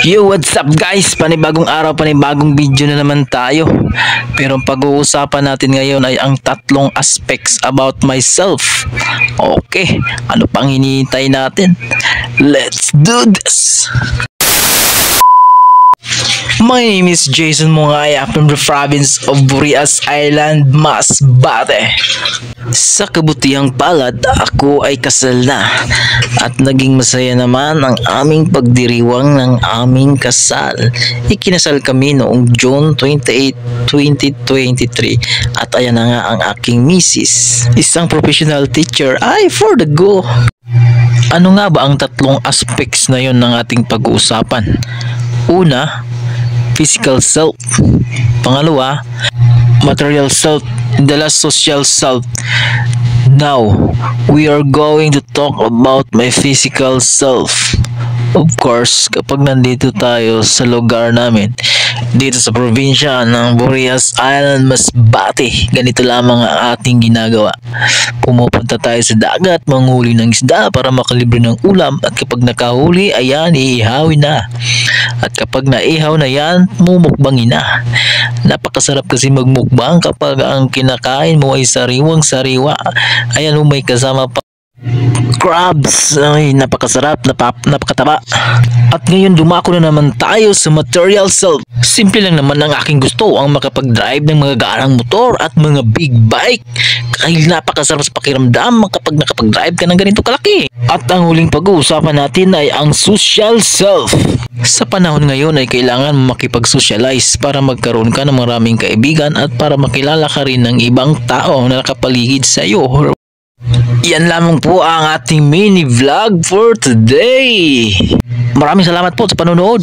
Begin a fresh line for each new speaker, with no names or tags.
Yo, what's up guys? Panibagong araw, panibagong video na naman tayo. Pero ang pag-uusapan natin ngayon ay ang tatlong aspects about myself. Okay, ano pang hinihintay natin? Let's do this! My name is Jason Mongaya from the province of Burias Island, Masbate. Sa kabutihang palad, ako ay kasal na at naging masaya naman ang aming pagdiriwang ng aming kasal. Ikinasal kami noong June 28, 2023 at ayan na nga ang aking misis. Isang professional teacher ay for the go. Ano nga ba ang tatlong aspects na yon ng ating pag-uusapan? Una, physical self. Pangalawa, material self. And the last, social self. Now, we are going to talk about my physical self. Of course, kapag nandito tayo sa lugar namin, dito sa probinsya ng Burias Island, Masbate, ganito lamang ang ating ginagawa. Pumupunta tayo sa dagat, manghuli ng isda para makalibre ng ulam at kapag nakahuli, ayan, iihawin na. At kapag naihaw na yan, mumukbangin na. Napakasarap kasi magmukbang kapag ang kinakain mo ay sariwang-sariwa. Ayan, may kasama pa crabs. Ay, napakasarap, napakataba. At ngayon dumako na naman tayo sa material self. Simple lang naman ang aking gusto, ang makapag-drive ng mga garang motor at mga big bike. Kahit napakasarap sa pakiramdam kapag nakapag-drive ka ng ganito kalaki. At ang huling pag-uusapan natin ay ang social self. Sa panahon ngayon ay kailangan makipag-socialize para magkaroon ka ng maraming kaibigan at para makilala ka rin ng ibang tao na nakapaligid sa iyo. Yan lamang po ang ating mini vlog for today. Maraming salamat po sa panonood.